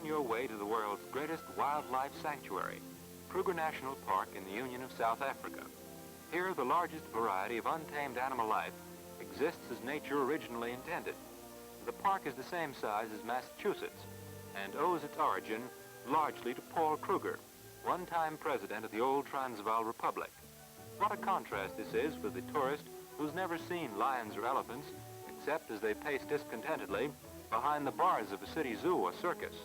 on your way to the world's greatest wildlife sanctuary, Kruger National Park in the Union of South Africa. Here, the largest variety of untamed animal life exists as nature originally intended. The park is the same size as Massachusetts and owes its origin largely to Paul Kruger, one-time president of the old Transvaal Republic. What a contrast this is for the tourist who's never seen lions or elephants except as they pace discontentedly behind the bars of a city zoo or circus.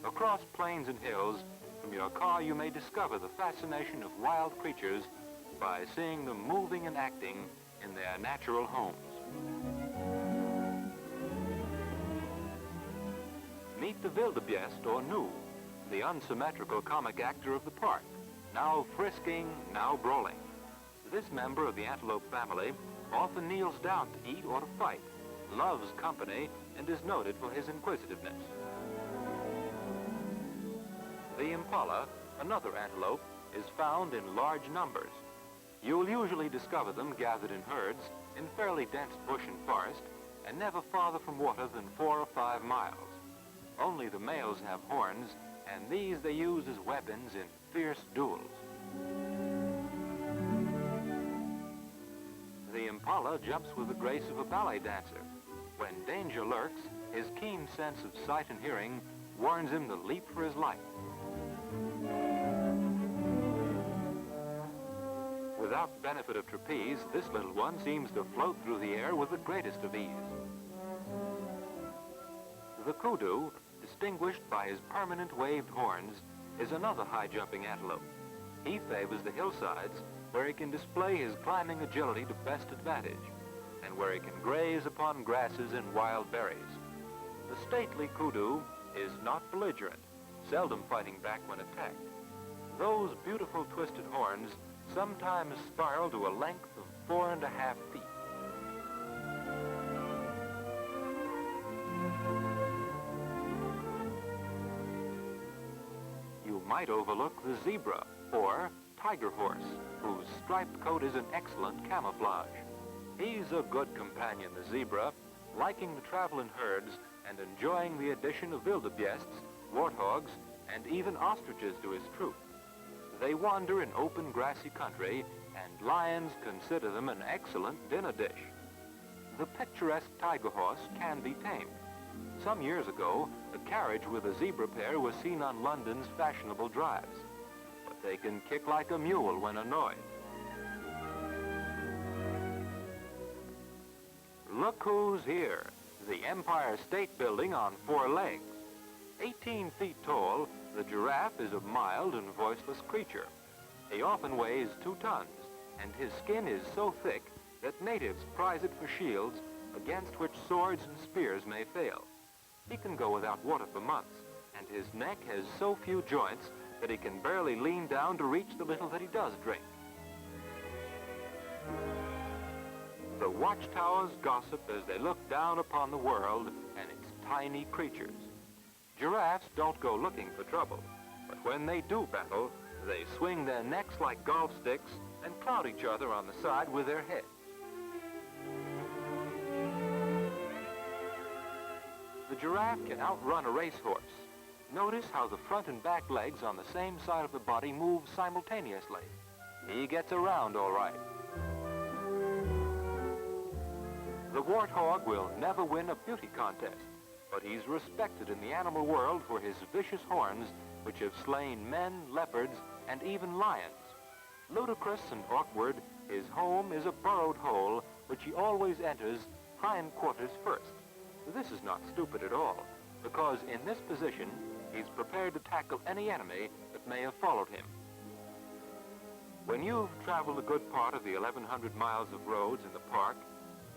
Across plains and hills, from your car you may discover the fascination of wild creatures by seeing them moving and acting in their natural homes. Meet the Wildebeest or gnu, the unsymmetrical comic actor of the park, now frisking, now brawling. This member of the antelope family often kneels down to eat or to fight, loves company, and is noted for his inquisitiveness. The Impala, another antelope, is found in large numbers. You'll usually discover them gathered in herds in fairly dense bush and forest and never farther from water than 4 or 5 miles. Only the males have horns, and these they use as weapons in fierce duels. The Impala jumps with the grace of a ballet dancer. When danger lurks, his keen sense of sight and hearing warns him to leap for his life. Without benefit of trapeze, this little one seems to float through the air with the greatest of ease. The Kudus, distinguished by his permanent waved horns, is another high-jumping antelope. He favors the hillsides, where he can display his climbing agility to best advantage, and where he can graze upon grasses and wild berries. The stately Kudus is not belligerent, seldom fighting back when attacked. Those beautiful twisted horns sometimes spiral to a length of 4.5 feet. You might overlook the zebra, or tiger horse, whose striped coat is an excellent camouflage. He's a good companion, the zebra, liking to travel in herds and enjoying the addition of wildebeests, warthogs, and even ostriches to his troop. They wander in open grassy country, and lions consider them an excellent dinner dish. The picturesque tiger horse can be tamed. Some years ago, a carriage with a zebra pair was seen on London's fashionable drives. But they can kick like a mule when annoyed. Look who's here, the Empire State Building on 4 legs. 18 feet tall, the giraffe is a mild and voiceless creature. He often weighs 2 tons, and his skin is so thick that natives prize it for shields against which swords and spears may fail. He can go without water for months, and his neck has so few joints that he can barely lean down to reach the little that he does drink. The watchtowers gossip as they look down upon the world and its tiny creatures. Giraffes don't go looking for trouble, but when they do battle, they swing their necks like golf sticks and clout each other on the side with their heads. The giraffe can outrun a racehorse. Notice how the front and back legs on the same side of the body move simultaneously. He gets around all right. The warthog will never win a beauty contest, but he's respected in the animal world for his vicious horns, which have slain men, leopards, and even lions. Ludicrous and awkward, his home is a burrowed hole, which he always enters hindquarters first. This is not stupid at all, because in this position, he's prepared to tackle any enemy that may have followed him. When you've traveled a good part of the 1,100 miles of roads in the park,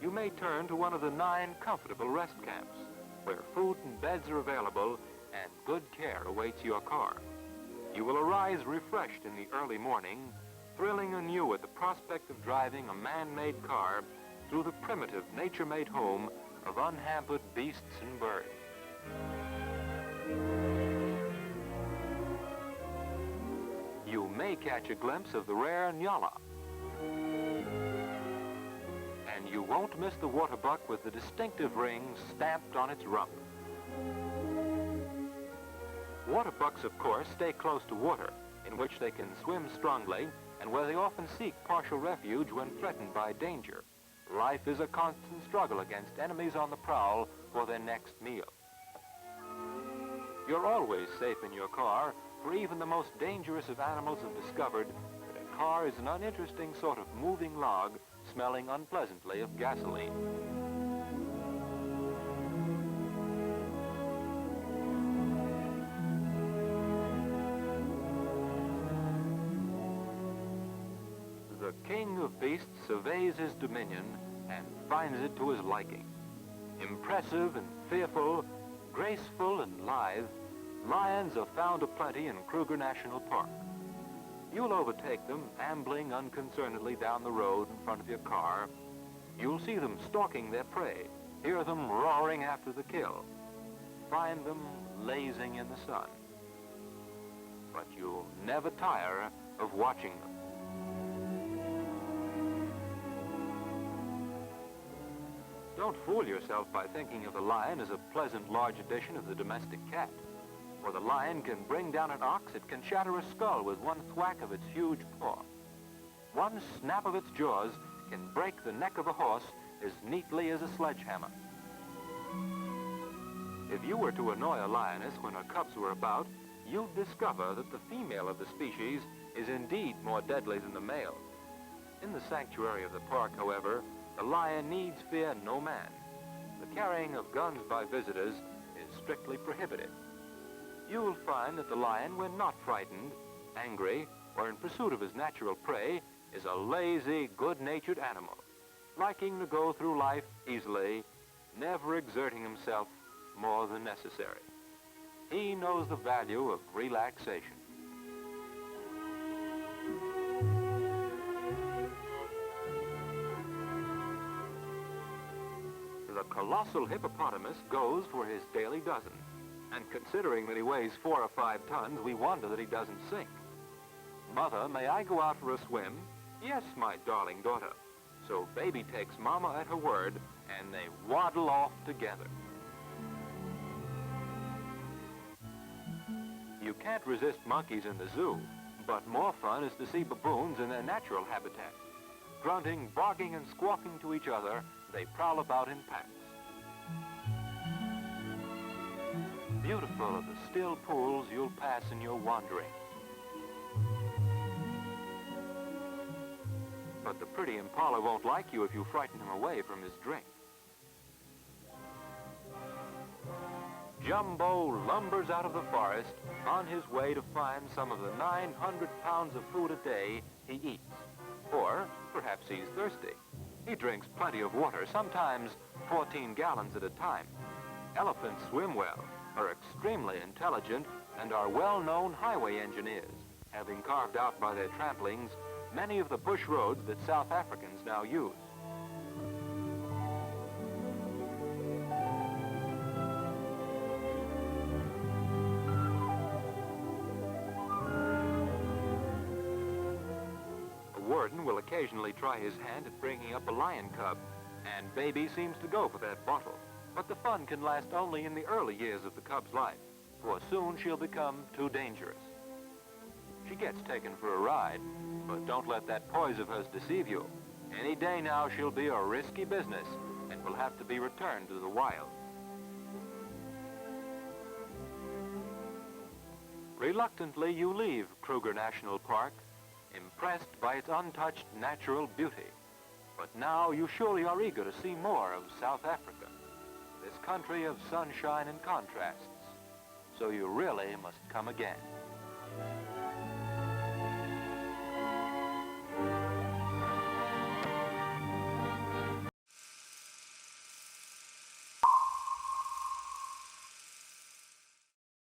you may turn to one of the 9 comfortable rest camps, where food and beds are available and good care awaits your car. You will arise refreshed in the early morning, thrilling anew at the prospect of driving a man-made car through the primitive nature-made home of unhampered beasts and birds. You may catch a glimpse of the rare Nyalas. And you won't miss the waterbuck with the distinctive rings stamped on its rump. Waterbucks, of course, stay close to water, in which they can swim strongly and where they often seek partial refuge when threatened by danger. Life is a constant struggle against enemies on the prowl for their next meal. You're always safe in your car, for even the most dangerous of animals have discovered that a car is an uninteresting sort of moving log smelling unpleasantly of gasoline. The king of beasts surveys his dominion and finds it to his liking. Impressive and fearful, graceful and lithe, lions are found aplenty in Kruger National Park. You'll overtake them ambling unconcernedly down the road in front of your car. You'll see them stalking their prey, hear them roaring after the kill, find them lazing in the sun. But you'll never tire of watching them. Don't fool yourself by thinking of the lion as a pleasant large addition of the domestic cat. For the lion can bring down an ox, it can shatter a skull with one thwack of its huge paw. One snap of its jaws can break the neck of a horse as neatly as a sledgehammer. If you were to annoy a lioness when her cubs were about, you'd discover that the female of the species is indeed more deadly than the male. In the sanctuary of the park, however, the lion needs fear no man. The carrying of guns by visitors is strictly prohibited. You will find that the lion, when not frightened, angry, or in pursuit of his natural prey, is a lazy, good-natured animal, liking to go through life easily, never exerting himself more than necessary. He knows the value of relaxation. The colossal hippopotamus goes for his daily dozen. And considering that he weighs 4 or 5 tons, we wonder that he doesn't sink. Mother, may I go out for a swim? Yes, my darling daughter. So baby takes Mama at her word, and they waddle off together. You can't resist monkeys in the zoo, but more fun is to see baboons in their natural habitat. Grunting, barking, and squawking to each other, they prowl about in packs. Beautiful are the still pools you'll pass in your wandering. But the pretty Impala won't like you if you frighten him away from his drink. Jumbo lumbers out of the forest on his way to find some of the 900 pounds of food a day he eats. Or perhaps he's thirsty. He drinks plenty of water, sometimes 14 gallons at a time. Elephants swim well, are extremely intelligent, and are well-known highway engineers, having carved out by their tramplings many of the bush roads that South Africans now use. A warden will occasionally try his hand at bringing up a lion cub, and baby seems to go for that bottle. But the fun can last only in the early years of the cub's life, for soon she'll become too dangerous. She gets taken for a ride, but don't let that poise of hers deceive you. Any day now she'll be a risky business and will have to be returned to the wild. Reluctantly, you leave Kruger National Park, impressed by its untouched natural beauty. But now you surely are eager to see more of South Africa, this country of sunshine and contrasts. So you really must come again.